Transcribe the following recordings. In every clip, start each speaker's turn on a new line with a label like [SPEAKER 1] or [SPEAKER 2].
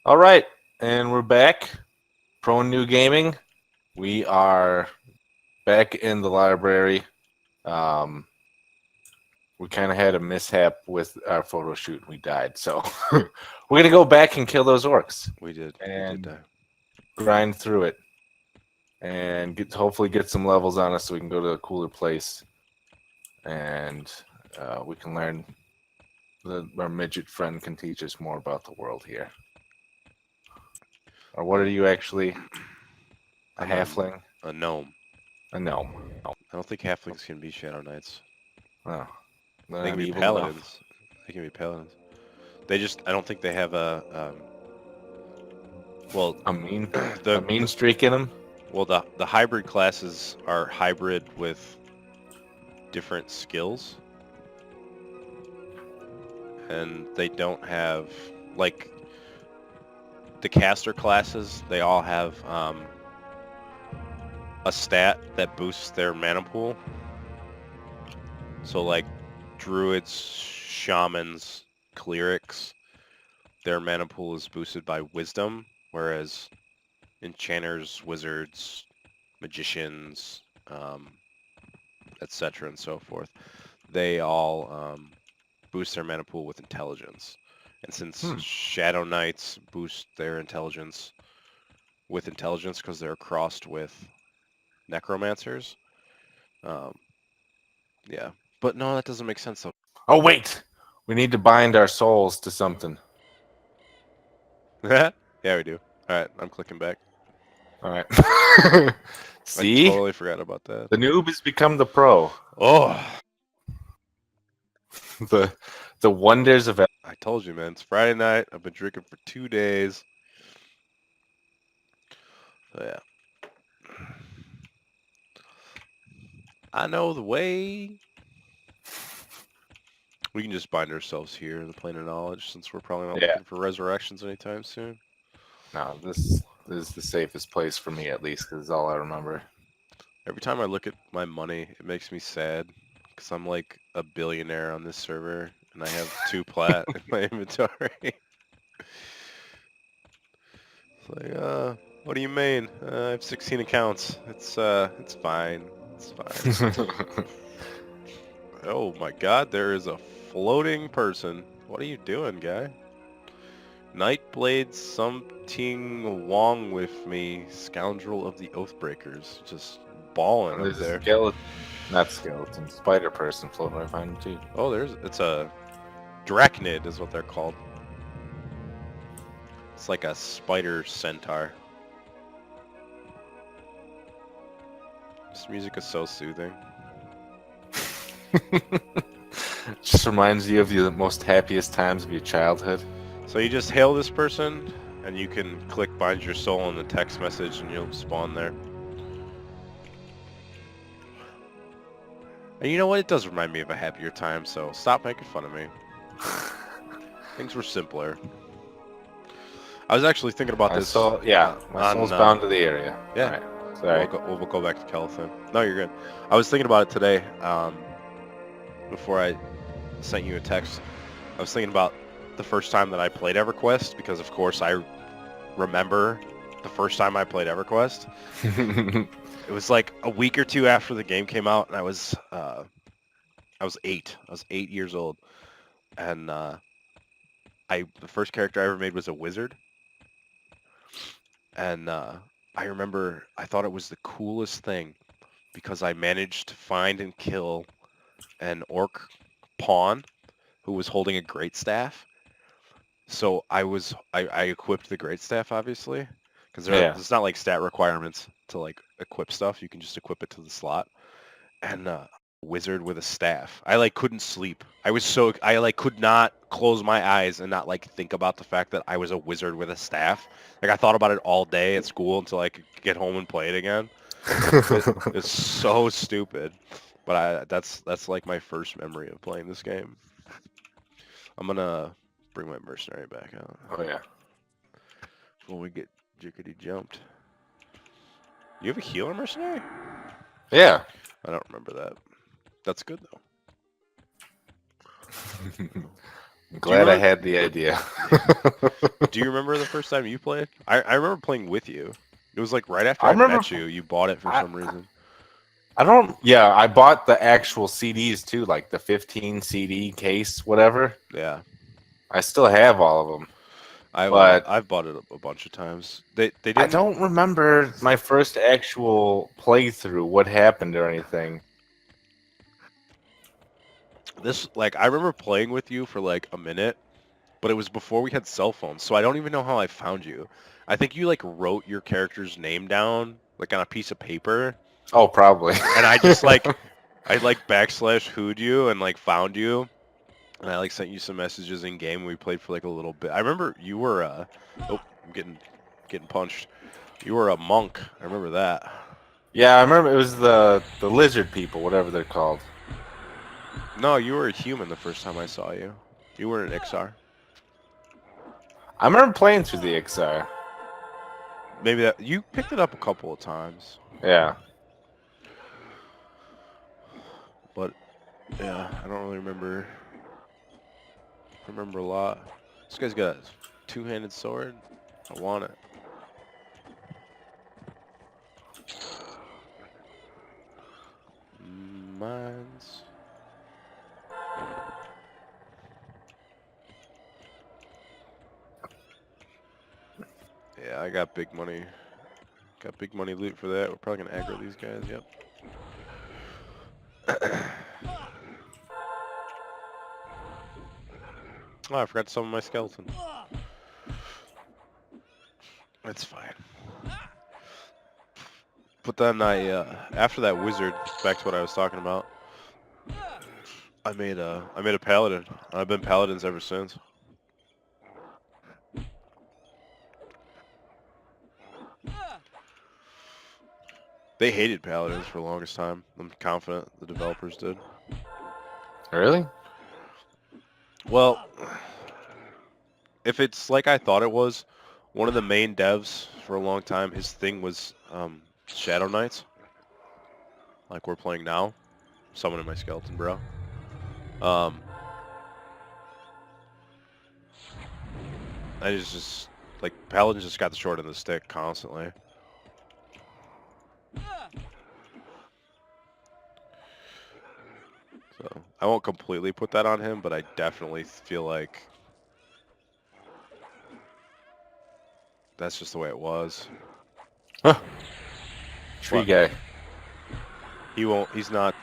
[SPEAKER 1] All right, and we're back. Pro New Gaming. We are back in the library. Um, we kind of had a mishap with our photo shoot. We died, so we're gonna go back and kill those orcs
[SPEAKER 2] We did. We did
[SPEAKER 1] and
[SPEAKER 2] die.
[SPEAKER 1] grind through it, and hopefully get some levels on us so we can go to a cooler place, and we can learn. Our midget friend can teach us more about the world here. Or what are you actually? A
[SPEAKER 2] I'm
[SPEAKER 1] halfling?
[SPEAKER 2] a gnome.
[SPEAKER 1] A gnome?
[SPEAKER 2] I don't think halflings can be shadow knights.
[SPEAKER 1] Oh, they're
[SPEAKER 2] They can
[SPEAKER 1] not
[SPEAKER 2] be
[SPEAKER 1] evil enough.
[SPEAKER 2] paladins. They can be paladins. They just. I don't think they have a. Well,
[SPEAKER 1] A mean, a
[SPEAKER 2] the,
[SPEAKER 1] mean
[SPEAKER 2] the
[SPEAKER 1] streak in him.
[SPEAKER 2] the hybrid classes are hybrid with different skills, and they don't have like the caster classes. They all have a stat that boosts their mana pool. So like druids, shamans, clerics, their mana pool is boosted by wisdom, whereas enchanters, wizards, magicians, etc. and so forth, they all boost their mana pool with intelligence. And since Shadow Knights boost their intelligence with intelligence because they're crossed with necromancers, um, yeah. But no, that doesn't make sense.
[SPEAKER 1] Oh wait, we need to bind our souls to something.
[SPEAKER 2] Yeah, we do. All right, I'm clicking back.
[SPEAKER 1] All right.
[SPEAKER 2] I
[SPEAKER 1] See,
[SPEAKER 2] totally forgot about that.
[SPEAKER 1] the noob has become the pro.
[SPEAKER 2] Oh,
[SPEAKER 1] the the wonders of.
[SPEAKER 2] I told you, man. It's Friday night. I've been drinking for 2 days. So yeah, I know the way. We can just bind ourselves here in the plane of knowledge, since we're probably not
[SPEAKER 1] Yeah.
[SPEAKER 2] looking for resurrections anytime soon.
[SPEAKER 1] No, this is the safest place for me at least because it's all I remember.
[SPEAKER 2] Every time I look at my money, it makes me sad because I'm like a billionaire on this server, and I have 2 plat in my inventory. It's like, what do you mean? I have 16 accounts. It's fine. It's fine. Oh my god, there is a floating person. What are you doing, guy? Nightblade something wrong with me, scoundrel of the Oathbreakers. Just balling up
[SPEAKER 1] There's a
[SPEAKER 2] there.
[SPEAKER 1] skeleton, not skeleton, spider person floating right behind him too.
[SPEAKER 2] Oh, it's a Drachnid is what they're called. It's like a spider centaur. This music is so soothing.
[SPEAKER 1] Just reminds you of the most happiest times of your childhood.
[SPEAKER 2] So you just hail this person, and you can click bind your soul in the text message, and you'll spawn there. And you know what? It does remind me of a happier time, so stop making fun of me. Things were simpler. I was actually thinking about
[SPEAKER 1] My
[SPEAKER 2] this.
[SPEAKER 1] soul, yeah, my soul's bound to the area.
[SPEAKER 2] Yeah.
[SPEAKER 1] Right. Sorry.
[SPEAKER 2] We'll go back to California. No, you're good. I was thinking about it today. Before I sent you a text, I was thinking about the first time that I played EverQuest, because of course I remember the first time I played EverQuest. It was like a week or two after the game came out, and I was 8. I was 8 years old, and the first character I ever made was a wizard, and I remember I thought it was the coolest thing because I managed to find and kill an orc pawn who was holding a great staff. So I equipped the great staff, obviously, because there's not like stat requirements to like equip stuff. You can just equip it to the slot. And wizard with a staff. I like couldn't sleep. I like could not close my eyes and not like think about the fact that I was a wizard with a staff. Like I thought about it all day at school until I could get home and play it again. It's so stupid. But that's like my first memory of playing this game. I'm gonna bring my mercenary back out.
[SPEAKER 1] Oh yeah.
[SPEAKER 2] When we get jickety jumped. You have a healer mercenary?
[SPEAKER 1] Yeah.
[SPEAKER 2] I don't remember that. That's good though.
[SPEAKER 1] I'm
[SPEAKER 2] Do you
[SPEAKER 1] glad I
[SPEAKER 2] remember?
[SPEAKER 1] had the idea.
[SPEAKER 2] Do you remember the first time you played? I remember playing with you. It was like right after
[SPEAKER 1] I
[SPEAKER 2] I
[SPEAKER 1] remember.
[SPEAKER 2] met you. You bought it for
[SPEAKER 1] I,
[SPEAKER 2] some reason.
[SPEAKER 1] I don't. Yeah, I bought the actual CDs too, like the 15 CD case, whatever.
[SPEAKER 2] Yeah,
[SPEAKER 1] I still have all of them, but
[SPEAKER 2] I've bought it a bunch of times. They
[SPEAKER 1] I
[SPEAKER 2] didn't.
[SPEAKER 1] don't remember my first actual playthrough. What happened or anything?
[SPEAKER 2] This like I remember playing with you for like a minute, but it was before we had cell phones, so I don't even know how I found you. I think you like wrote your character's name down like on a piece of paper,
[SPEAKER 1] Oh, probably.
[SPEAKER 2] and I just like I like backslash who'd you and like found you, and I like sent you some messages in game. We played for like a little bit. I remember you were oh, I'm getting punched. You were a monk. I remember that.
[SPEAKER 1] Yeah, I remember it was the lizard people, whatever they're called.
[SPEAKER 2] No, you were a human the first time I saw you. You were an Ixar.
[SPEAKER 1] I remember playing through the XR.
[SPEAKER 2] Maybe that you picked it up a couple of times,
[SPEAKER 1] Yeah.
[SPEAKER 2] but yeah, I don't really remember a lot. This guy's got a two-handed sword. I want it. Mines. Yeah, I got big money. Got big money loot for that. We're probably gonna aggro these guys. Yep. Oh, I forgot to summon my skeleton. That's fine. But then after that wizard, back to what I was talking about, I made a paladin. I've been paladins ever since. They hated paladins for the longest time. I'm confident the developers did.
[SPEAKER 1] Really?
[SPEAKER 2] Well, if it's like I thought it was, one of the main devs for a long time, his thing was Shadow Knights, like we're playing now. Summoning my skeleton, bro. Um, I just like paladins just got the short end of the stick constantly. So I won't completely put that on him, but I definitely feel like that's just the way it was.
[SPEAKER 1] Huh. Tree
[SPEAKER 2] What?
[SPEAKER 1] guy.
[SPEAKER 2] He won't. He's not.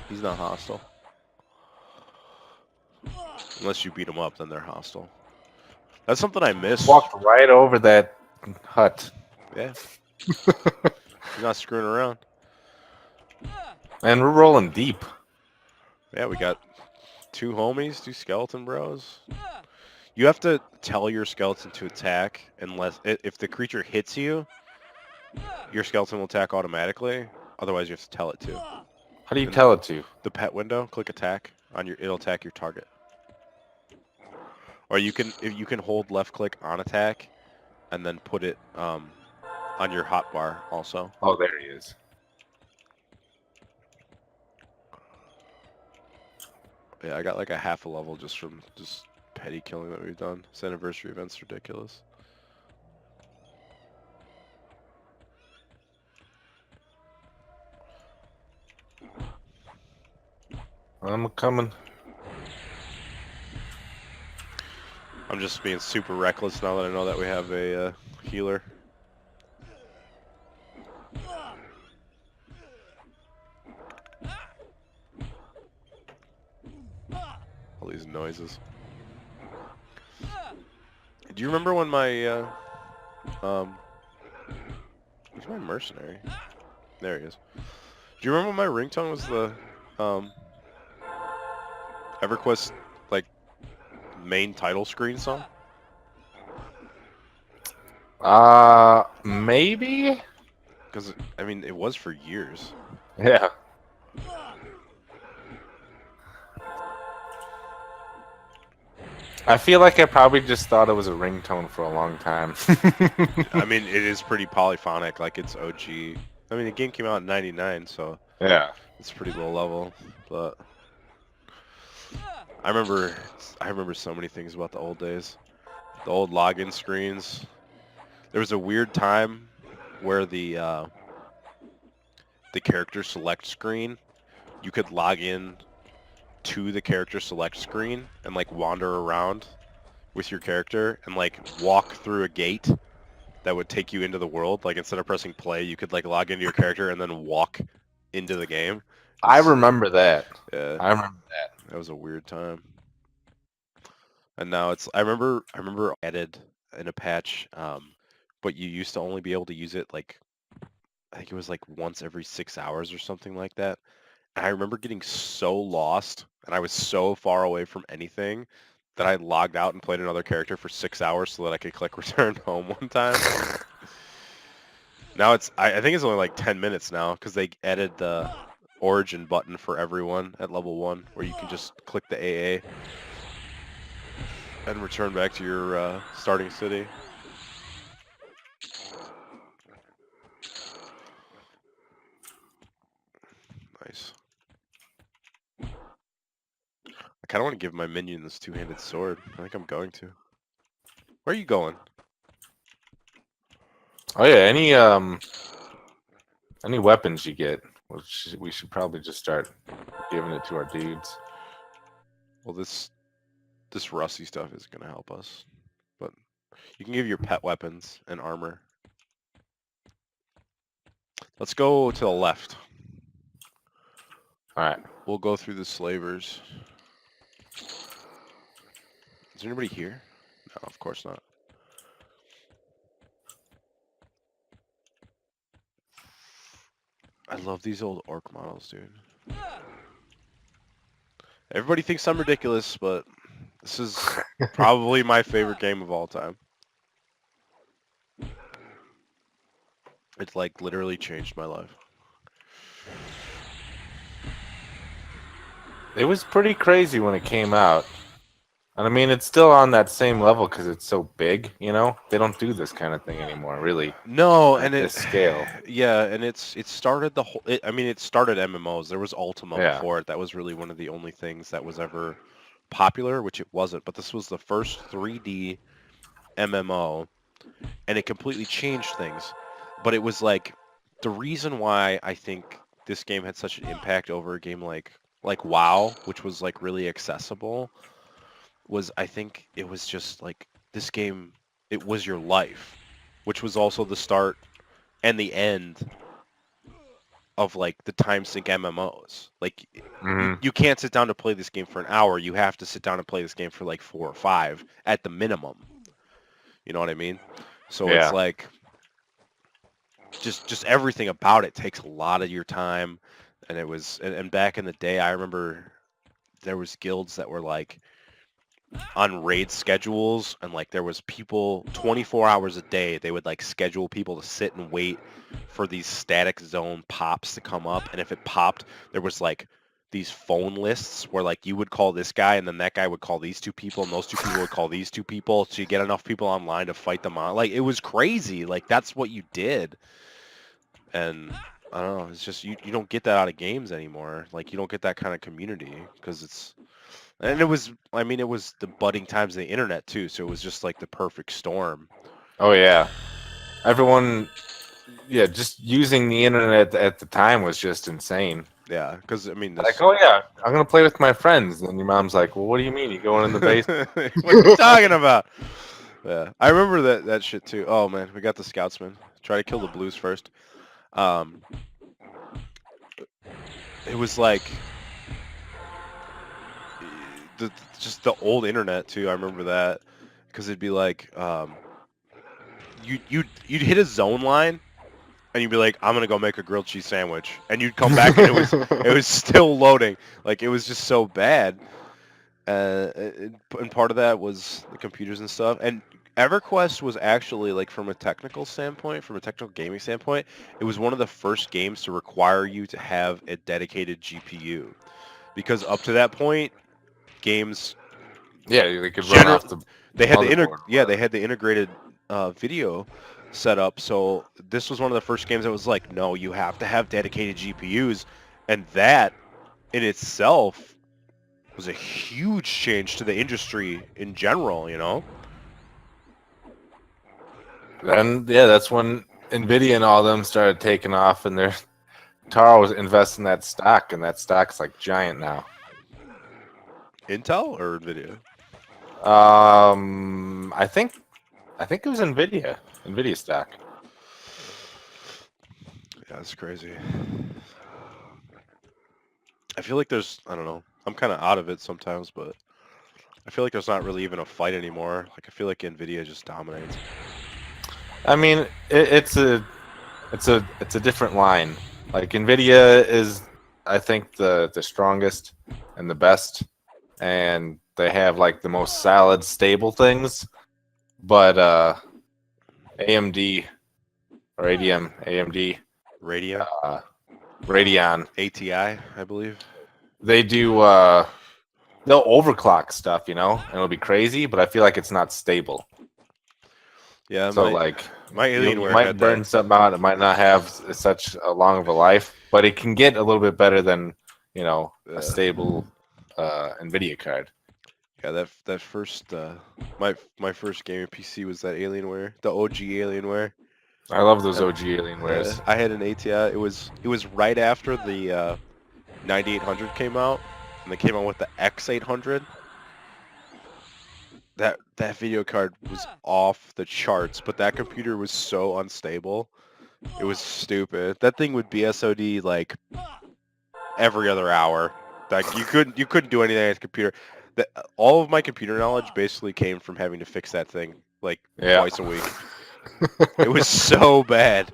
[SPEAKER 2] He's not hostile. Unless you beat him up, then they're hostile. That's something I miss.
[SPEAKER 1] Walked right over that hut.
[SPEAKER 2] Yeah. He's not screwing around.
[SPEAKER 1] And we're rolling deep.
[SPEAKER 2] Yeah, we got two homies, two skeleton bros. You have to tell your skeleton to attack unless if the creature hits you, your skeleton will attack automatically. Otherwise, you have to tell it to.
[SPEAKER 1] How do you
[SPEAKER 2] And
[SPEAKER 1] tell it to?
[SPEAKER 2] the pet window, click attack on your. It'll attack your target. Or you can if you can hold left click on attack, and then put it on your hotbar also.
[SPEAKER 1] Oh, there he is.
[SPEAKER 2] Yeah, I got like a half a level just from just petty killing that we've done. This anniversary event's ridiculous.
[SPEAKER 1] I'm coming.
[SPEAKER 2] I'm just being super reckless now that I know that we have a healer. All these noises. Do you remember when my who's my mercenary? There he is. Do you remember when my ringtone was the EverQuest like main title screen song?
[SPEAKER 1] Maybe?
[SPEAKER 2] Because I mean it was for years.
[SPEAKER 1] Yeah. I feel like I probably just thought it was a ringtone for a long time.
[SPEAKER 2] I mean it is pretty polyphonic, like it's OG. I mean the game came out in '99, so
[SPEAKER 1] Yeah.
[SPEAKER 2] it's pretty low level, but I remember I remember so many things about the old days. The old login screens. There was a weird time where the character select screen, you could log in to the character select screen and like wander around with your character and like walk through a gate that would take you into the world. Like instead of pressing play, you could like log into your character and then walk into the game. It
[SPEAKER 1] I
[SPEAKER 2] was,
[SPEAKER 1] remember that.
[SPEAKER 2] yeah,
[SPEAKER 1] I remember that.
[SPEAKER 2] that was a weird time. And now it's I remember added in a patch, but you used to only be able to use it like I think it was like once every 6 hours or something like that. And I remember getting so lost and I was so far away from anything that I logged out and played another character for 6 hours so that I could click return home one time. Now I think it's only like 10 minutes now because they added the origin button for everyone at level 1 where you can just click the AA and return back to your starting city. Nice. I kind of want to give my minion this two-handed sword. I think I'm going to. Where are you going?
[SPEAKER 1] Oh yeah, any weapons you get, which we should probably just start giving it to our dudes.
[SPEAKER 2] Well, this rusty stuff is going to help us. But you can give your pet weapons and armor. Let's go to the left.
[SPEAKER 1] All right.
[SPEAKER 2] We'll go through the slavers. Is there anybody here? No, of course not. I love these old orc models, dude. Everybody thinks I'm ridiculous, but this is probably my favorite game of all time. It's like literally changed my life.
[SPEAKER 1] It was pretty crazy when it came out. And I mean, it's still on that same level because it's so big, you know? They don't do this kind of thing anymore, really,
[SPEAKER 2] No,
[SPEAKER 1] at
[SPEAKER 2] and
[SPEAKER 1] this scale.
[SPEAKER 2] yeah, and it started the whole. I mean, it started MMOs. There was Ultima
[SPEAKER 1] Yeah.
[SPEAKER 2] before it. That was really one of the only things that was ever popular, which it wasn't. But this was the first 3D MMO, and it completely changed things. But it was like the reason why I think this game had such an impact over a game like WoW, which was like really accessible, was I think it was just like this game. It was your life, which was also the start and the end of like the time sync MMOs. Like
[SPEAKER 1] Hmm.
[SPEAKER 2] you can't sit down to play this game for an hour. You have to sit down and play this game for like 4 or 5 at the minimum. You know what I mean? So it's
[SPEAKER 1] Yeah.
[SPEAKER 2] like just everything about it takes a lot of your time. And it was and back in the day, I remember there was guilds that were like on raid schedules, and like there was people 24 hours a day. They would like schedule people to sit and wait for these static zone pops to come up, and if it popped, there was like these phone lists where like you would call this guy and then that guy would call these two people and those two people would call these two people, so you get enough people online to fight them on. Like it was crazy. Like that's what you did. And I don't know, it's just you don't get that out of games anymore. Like you don't get that kind of community because it's and it was, I mean, it was the budding times of the internet too, so it was just like the perfect storm.
[SPEAKER 1] Oh, yeah. Everyone, yeah, just using the internet at the time was just insane.
[SPEAKER 2] Yeah, because I mean,
[SPEAKER 1] Like,
[SPEAKER 2] this.
[SPEAKER 1] oh, yeah, I'm going to play with my friends. And your mom's like, well, what do you mean? You going in the basement?
[SPEAKER 2] What are you talking about? Yeah, I remember that shit too. Oh man, we got the scoutsman. Try to kill the blues first. Um, it was like the just the old internet too. I remember that because it'd be like you'd hit a zone line and you'd be like, I'm gonna go make a grilled cheese sandwich, and you'd come back and it was still loading. Like it was just so bad. And part of that was the computers and stuff. And EverQuest was actually like from a technical standpoint, from a technical gaming standpoint, it was one of the first games to require you to have a dedicated GPU, because up to that point, games
[SPEAKER 1] Yeah, they could run
[SPEAKER 2] general
[SPEAKER 1] off the
[SPEAKER 2] they had
[SPEAKER 1] motherboard.
[SPEAKER 2] they had the integrated video set up. So this was one of the first games that was like, no, you have to have dedicated GPUs, and that in itself was a huge change to the industry in general, you know?
[SPEAKER 1] And yeah, that's when Nvidia and all them started taking off, and their Taro was investing that stock, and that stock's like giant now.
[SPEAKER 2] Intel or Nvidia?
[SPEAKER 1] I think it was Nvidia stock.
[SPEAKER 2] Yeah, that's crazy. I feel like there's, I don't know, I'm kind of out of it sometimes, but I feel like there's not really even a fight anymore. Like, I feel like Nvidia just dominates.
[SPEAKER 1] I mean, it's a different line. Like Nvidia is, I think, the strongest and the best, and they have like the most solid, stable things. But AMD or AMD,
[SPEAKER 2] Radiant,
[SPEAKER 1] uh, Radeon,
[SPEAKER 2] ATI, I believe.
[SPEAKER 1] they do they'll overclock stuff, and it'll be crazy. But I feel like it's not stable.
[SPEAKER 2] Yeah,
[SPEAKER 1] So
[SPEAKER 2] my
[SPEAKER 1] like
[SPEAKER 2] my
[SPEAKER 1] you
[SPEAKER 2] Alienware
[SPEAKER 1] might
[SPEAKER 2] had that.
[SPEAKER 1] burn something out. It might not have such a long of a life, but it can get a little bit better than a stable NVIDIA card.
[SPEAKER 2] Yeah, that first my first gaming PC was that Alienware, the OG Alienware.
[SPEAKER 1] I love those
[SPEAKER 2] And,
[SPEAKER 1] OG Alienwares.
[SPEAKER 2] I had an ATI. It was right after the 9800 came out, and they came out with the X800. That video card was off the charts, but that computer was so unstable. It was stupid. That thing would BSOD like every other hour. Like you couldn't do anything on the computer. All of my computer knowledge basically came from having to fix that thing like
[SPEAKER 1] Yeah.
[SPEAKER 2] twice a week. It was so bad.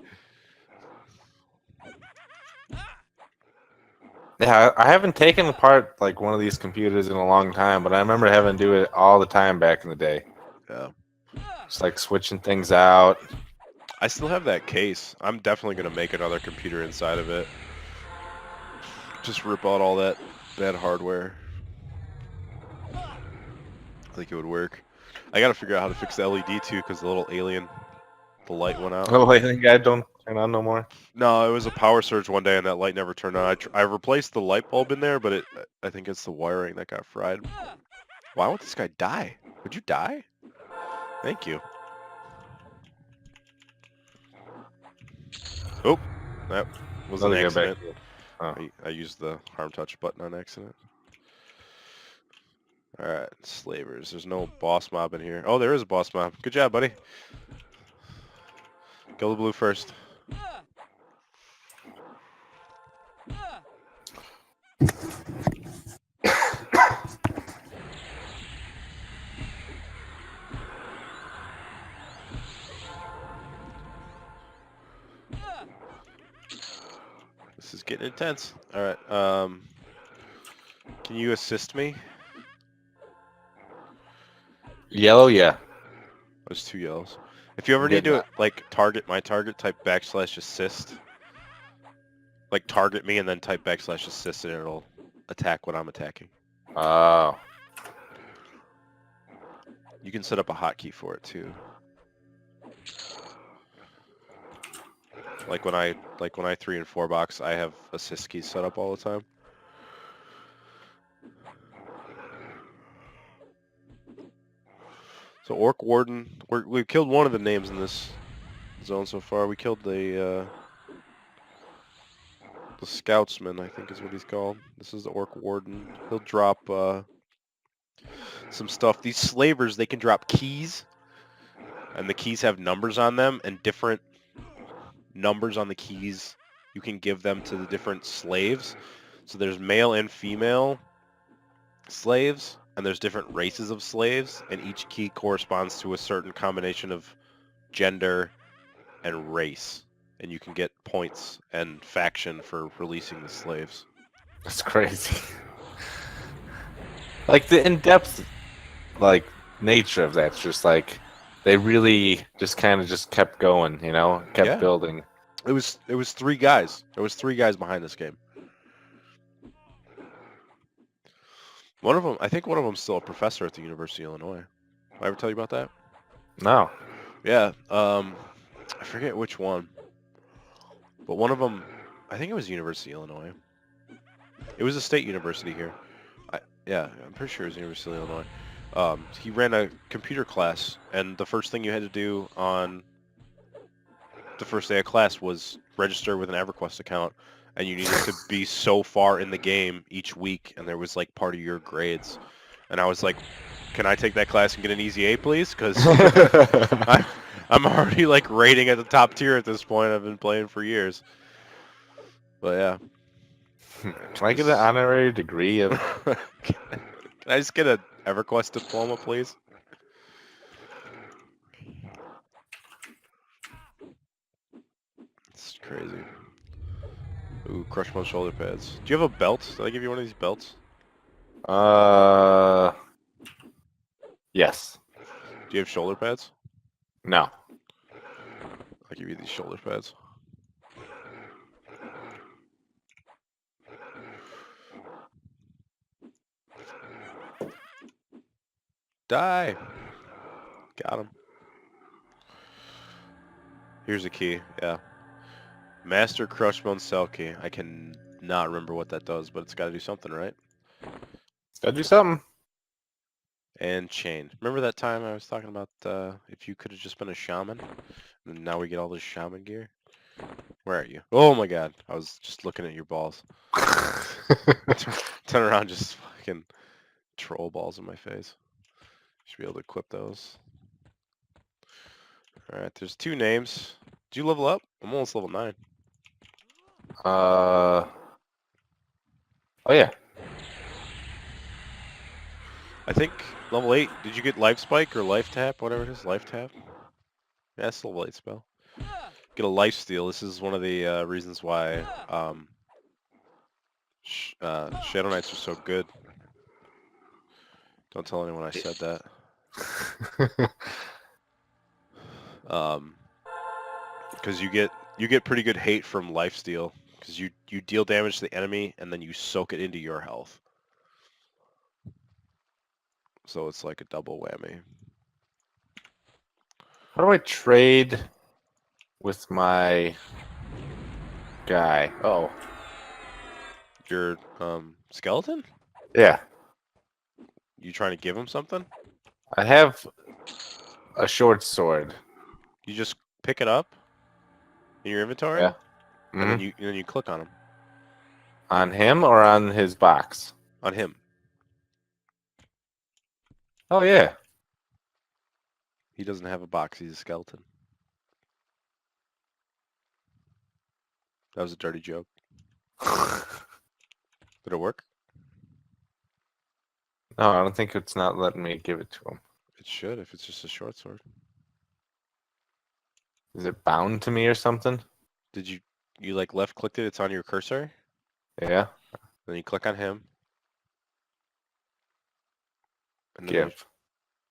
[SPEAKER 1] Yeah, I haven't taken apart like one of these computers in a long time, but I remember having to do it all the time back in the day.
[SPEAKER 2] Yeah.
[SPEAKER 1] Just like switching things out.
[SPEAKER 2] I still have that case. I'm definitely gonna make another computer inside of it. Just rip out all that bad hardware. I think it would work. I gotta figure out how to fix the LED too, because the little alien, the light went out.
[SPEAKER 1] Oh, I think I don't turn on no more.
[SPEAKER 2] No, it was a power surge one day and that light never turned on. I replaced the light bulb in there, but I think it's the wiring that got fried. Why won't this guy die? Would you die? Thank you. Oh, that was an
[SPEAKER 1] Another guy back
[SPEAKER 2] accident.
[SPEAKER 1] here. Oh.
[SPEAKER 2] I used the harm touch button on accident. Alright, slavers. There's no boss mob in here. Oh, there is a boss mob. Good job, buddy. Kill the blue first. This is getting intense. Alright, can you assist me?
[SPEAKER 1] Yellow, yeah.
[SPEAKER 2] There's 2 yellows. If you ever need to, like, target my target, type \assist. Like, target me and then type \assist and it'll attack what I'm attacking.
[SPEAKER 1] Oh.
[SPEAKER 2] You can set up a hotkey for it, too. Like when I 3 and 4 box, I have assist keys set up all the time. So Orc Warden, we've killed one of the names in this zone so far. We killed the Scoutsman, I think is what he's called. This is the Orc Warden. He'll drop some stuff. These slavers, they can drop keys, and the keys have numbers on them, and different numbers on the keys you can give them to the different slaves. So there's male and female slaves, and there's different races of slaves, and each key corresponds to a certain combination of gender and race, and you can get points and faction for releasing the slaves.
[SPEAKER 1] That's crazy. Like the in-depth nature of that's just like they really just kind of just kept going, kept building.
[SPEAKER 2] It was 3 guys. There was 3 guys behind this game. One of them, I think one of them's still a professor at the University of Illinois. Did I ever tell you about that?
[SPEAKER 1] No.
[SPEAKER 2] Yeah. I forget which one. But one of them, I think it was University of Illinois. It was a state university here. Yeah, I'm pretty sure it was University of Illinois. He ran a computer class, and the first thing you had to do on the first day of class was register with an EverQuest account, and you needed to be so far in the game each week, and there was like part of your grades. And I was like, can I take that class and get an easy A, please? Because I'm already like rating at the top tier at this point. I've been playing for years. But yeah.
[SPEAKER 1] Can I get an honorary degree of?
[SPEAKER 2] Can I just get an EverQuest diploma, please? It's crazy. Ooh, Crushbone shoulder pads. Do you have a belt? Did I give you one of these belts?
[SPEAKER 1] Uh, yes.
[SPEAKER 2] Do you have shoulder pads?
[SPEAKER 1] No.
[SPEAKER 2] I'll give you these shoulder pads. Die! Got him. Here's a key, yeah. Master Crushbone cell key. I can not remember what that does, but it's got to do something, right?
[SPEAKER 1] It's gotta do something.
[SPEAKER 2] And chain. Remember that time I was talking about if you could have just been a shaman? And now we get all this shaman gear? Where are you? Oh my god. I was just looking at your balls. Turn around, just fucking troll balls in my face. Should be able to equip those. Alright, there's 2 names. Did you level up? I'm almost level 9.
[SPEAKER 1] Oh yeah.
[SPEAKER 2] I think level 8. Did you get life spike or life tap? Whatever it is. Life tap? Yeah, it's a level 8 spell. Get a life steal. This is one of the reasons why Shadow Knights are so good. Don't tell anyone I said that. Because you get pretty good hate from lifesteal because you deal damage to the enemy and then you soak it into your health. So it's like a double whammy.
[SPEAKER 1] How do I trade with my guy? Oh,
[SPEAKER 2] Your skeleton?
[SPEAKER 1] yeah.
[SPEAKER 2] You trying to give him something?
[SPEAKER 1] I have a short sword.
[SPEAKER 2] You just pick it up in your inventory
[SPEAKER 1] Yeah.
[SPEAKER 2] and then
[SPEAKER 1] Hmm.
[SPEAKER 2] you click on him.
[SPEAKER 1] On him or on his box?
[SPEAKER 2] On him.
[SPEAKER 1] Oh yeah.
[SPEAKER 2] He doesn't have a box. He's a skeleton. That was a dirty joke. Did it work?
[SPEAKER 1] No, I don't think it's not letting me give it to him.
[SPEAKER 2] It should if it's just a short sword.
[SPEAKER 1] Is it bound to me or something?
[SPEAKER 2] Did you like left clicked it? It's on your cursor.
[SPEAKER 1] Yeah.
[SPEAKER 2] Then you click on him. And then
[SPEAKER 1] Give.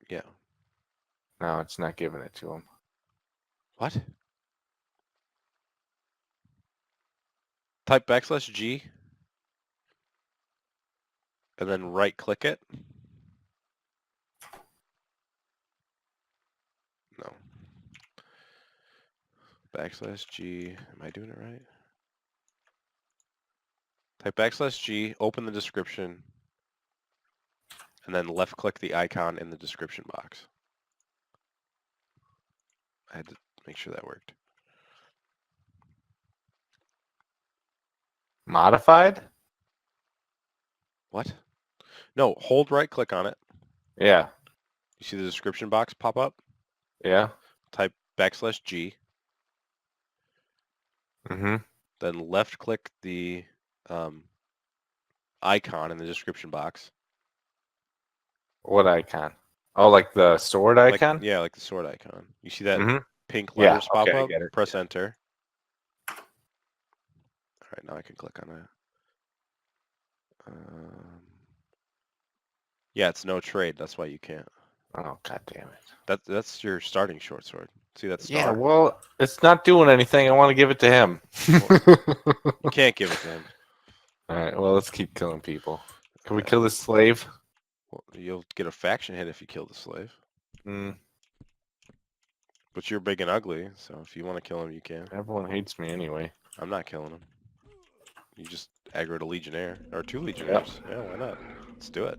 [SPEAKER 2] yeah.
[SPEAKER 1] No, it's not giving it to him.
[SPEAKER 2] What? Type \G and then right click it. No. \G. Am I doing it right? Type \G, open the description, and then left click the icon in the description box. I had to make sure that worked.
[SPEAKER 1] Modified?
[SPEAKER 2] What? No, hold right click on it.
[SPEAKER 1] Yeah.
[SPEAKER 2] You see the description box pop up?
[SPEAKER 1] Yeah.
[SPEAKER 2] Type \G,
[SPEAKER 1] Mm-hmm.
[SPEAKER 2] then left click the icon in the description box.
[SPEAKER 1] What icon? Oh, like the sword
[SPEAKER 2] Like
[SPEAKER 1] icon?
[SPEAKER 2] yeah, like the sword icon. You see that
[SPEAKER 1] Mm-hmm.
[SPEAKER 2] pink
[SPEAKER 1] Yeah.
[SPEAKER 2] letters pop
[SPEAKER 1] Okay, I
[SPEAKER 2] up?
[SPEAKER 1] get it.
[SPEAKER 2] Press enter. All right, now I can click on it. Yeah, it's no trade. That's why you can't.
[SPEAKER 1] Oh, god damn it.
[SPEAKER 2] That's your starting short sword. See that
[SPEAKER 1] Yeah,
[SPEAKER 2] star?
[SPEAKER 1] well, it's not doing anything. I want to give it to him.
[SPEAKER 2] Well, you can't give it to him.
[SPEAKER 1] All right, well, let's keep killing people. Can we kill this slave?
[SPEAKER 2] Well, you'll get a faction hit if you kill the slave.
[SPEAKER 1] Mm,
[SPEAKER 2] But you're big and ugly, so if you want to kill him, you can.
[SPEAKER 1] everyone hates me anyway.
[SPEAKER 2] I'm not killing him. You just Aggroed a Legionnaire. Or 2
[SPEAKER 1] Yep.
[SPEAKER 2] Legionnaires. Yeah, why not? Let's do it.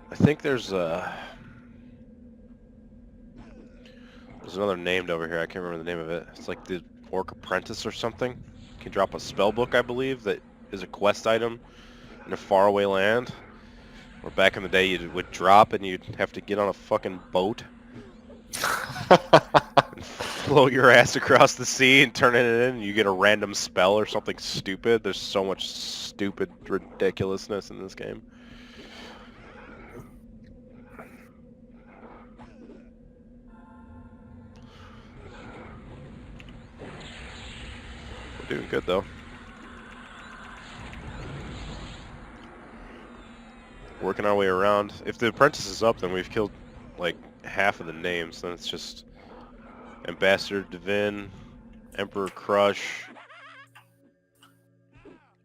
[SPEAKER 2] I think there's another named over here. I can't remember the name of it. It's like the Orc Apprentice or something. You can drop a spell book, I believe, that is a quest item in a faraway land. Or back in the day, you would drop and you'd have to get on a fucking boat and float your ass across the sea and turn it in, and you get a random spell or something stupid. There's so much stupid ridiculousness in this game. We're doing good though. Working our way around. If the apprentice is up, then we've killed like half of the names. Then it's just Ambassador Divin, Emperor Crush,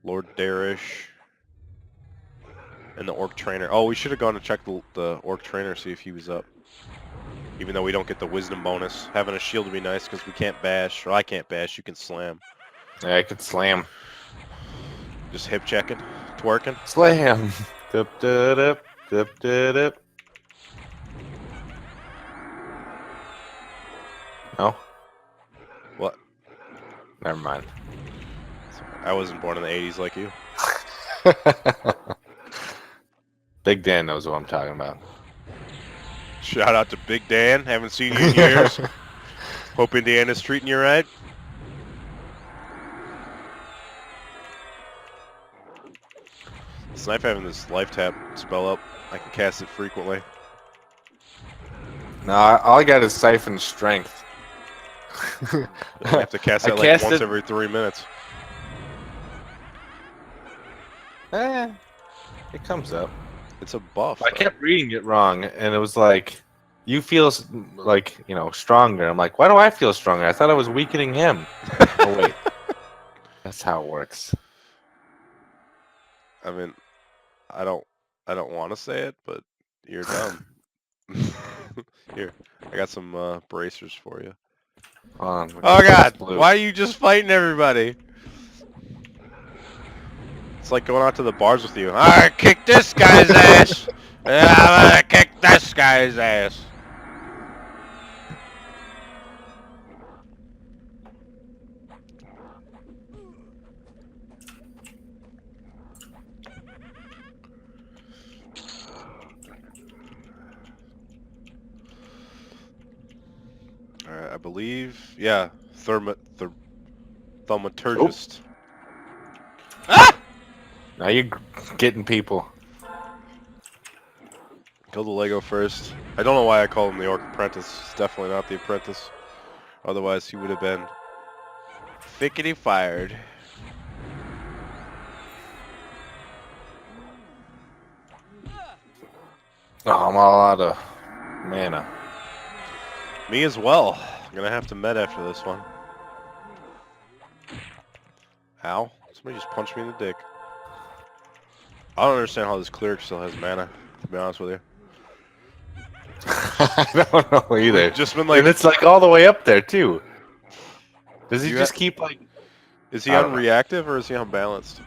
[SPEAKER 2] Lord Darish, and the Orc Trainer. Oh, we should have gone to check the Orc Trainer, see if he was up. Even though we don't get the Wisdom bonus. Having a shield would be nice because we can't bash, or I can't bash, you can slam.
[SPEAKER 1] Yeah, I could slam.
[SPEAKER 2] Just hip checking, twerking.
[SPEAKER 1] Slam. Dip, dip, dip, dip, dip. No?
[SPEAKER 2] What?
[SPEAKER 1] Never mind.
[SPEAKER 2] I wasn't born in the 80s like you.
[SPEAKER 1] Big Dan knows what I'm talking about.
[SPEAKER 2] Shout out to Big Dan. Haven't seen you in years. Hope Indiana's treating you right. Snipe having this life tap spell up. I can cast it frequently.
[SPEAKER 1] No, all I got is Siphon Strength.
[SPEAKER 2] I have to cast that like once every 3 minutes.
[SPEAKER 1] It comes up.
[SPEAKER 2] It's a buff.
[SPEAKER 1] I kept reading it wrong, and it was like, you feel like, you know, stronger. I'm like, why do I feel stronger? I thought I was weakening him. Oh, wait. That's how it works.
[SPEAKER 2] I mean, I don't want to say it, but you're dumb. Here, I got some bracers for you.
[SPEAKER 1] Oh
[SPEAKER 2] God! Why are you just fighting everybody? It's like going out to the bars with you. Alright, kick this guy's ass! Yeah, I'm gonna kick this guy's ass! Alright, I believe... Yeah, Thaumaturgist.
[SPEAKER 1] Ah! Now you're getting people.
[SPEAKER 2] Kill the Lego first. I don't know why I call him the Orc Apprentice. It's definitely not the Apprentice. Otherwise, he would have been thickety fired.
[SPEAKER 1] Oh, I'm all out of mana.
[SPEAKER 2] Me as well. I'm gonna have to med after this one. Ow. Somebody just punched me in the dick. I don't understand how this cleric still has mana, to be honest with you.
[SPEAKER 1] I don't know either.
[SPEAKER 2] Just been like,
[SPEAKER 1] and it's like all the way up there too. Does he just keep like?
[SPEAKER 2] Is he on reactive or is he unbalanced?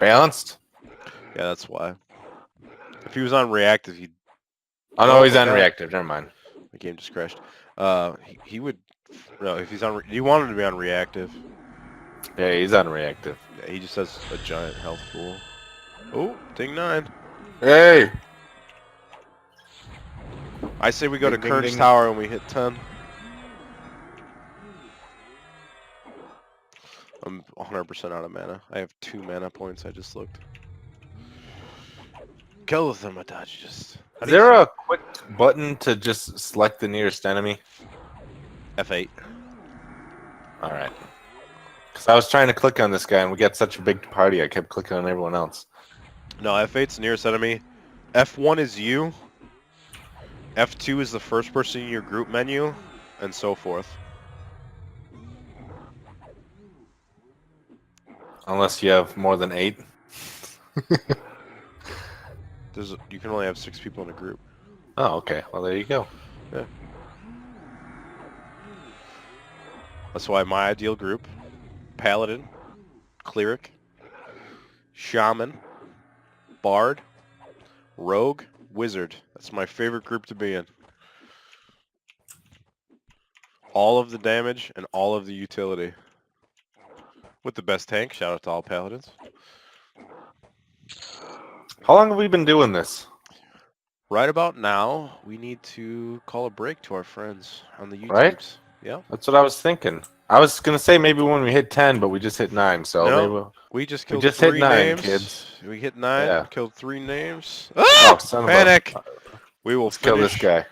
[SPEAKER 1] Balanced.
[SPEAKER 2] Yeah, that's why. If he was on reactive, he'd.
[SPEAKER 1] Oh no, he's on reactive. Never mind.
[SPEAKER 2] The game just crashed. He would. No, if he's on. He wanted to be on reactive.
[SPEAKER 1] Yeah, he's on reactive.
[SPEAKER 2] Yeah, he just has a giant health pool. Oh, ding 9.
[SPEAKER 1] Hey!
[SPEAKER 2] I say we go
[SPEAKER 1] Ding,
[SPEAKER 2] to
[SPEAKER 1] ding,
[SPEAKER 2] Kern's
[SPEAKER 1] ding.
[SPEAKER 2] Tower and we hit 10. I'm 100% out of mana. I have 2 mana points. I just looked. Kill the Thaumaturgist.
[SPEAKER 1] Is there a quick button to just select the nearest enemy?
[SPEAKER 2] F8.
[SPEAKER 1] All right. Because I was trying to click on this guy, and we got such a big party, I kept clicking on everyone else.
[SPEAKER 2] No, F8's nearest enemy. F1 is you. F2 is the first person in your group menu, and so forth.
[SPEAKER 1] Unless you have more than 8.
[SPEAKER 2] You can only have 6 people in a group.
[SPEAKER 1] Oh, okay. Well, there you go.
[SPEAKER 2] Yeah. That's why my ideal group: Paladin, Cleric, Shaman, Bard, Rogue, Wizard. That's my favorite group to be in. All of the damage and all of the utility. With the best tank. Shout out to all Paladins.
[SPEAKER 1] How long have we been doing this?
[SPEAKER 2] Right about now, we need to call a break to our friends on the
[SPEAKER 1] Right?
[SPEAKER 2] YouTubes. Yeah.
[SPEAKER 1] That's what I was thinking. I was gonna say maybe when we hit 10, but we just hit 9. So maybe
[SPEAKER 2] No, we just
[SPEAKER 1] we
[SPEAKER 2] killed
[SPEAKER 1] just hit
[SPEAKER 2] 3
[SPEAKER 1] 9,
[SPEAKER 2] names.
[SPEAKER 1] kids.
[SPEAKER 2] We hit 9,
[SPEAKER 1] Yeah.
[SPEAKER 2] killed 3 names.
[SPEAKER 1] Oh,
[SPEAKER 2] Ah!
[SPEAKER 1] son of a.
[SPEAKER 2] Panic! We will
[SPEAKER 1] Let's kill this
[SPEAKER 2] finish
[SPEAKER 1] guy.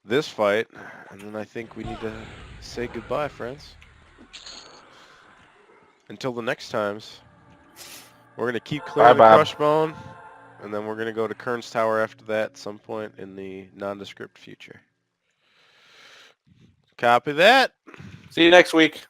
[SPEAKER 2] this fight, and then I think we need to say goodbye, friends. Until the next times, we're going to keep
[SPEAKER 1] Bye,
[SPEAKER 2] clearing the
[SPEAKER 1] Bob.
[SPEAKER 2] Crushbone, and then we're going to go to Kern's Tower after that at some point in the nondescript future. Copy that.
[SPEAKER 1] See you next week.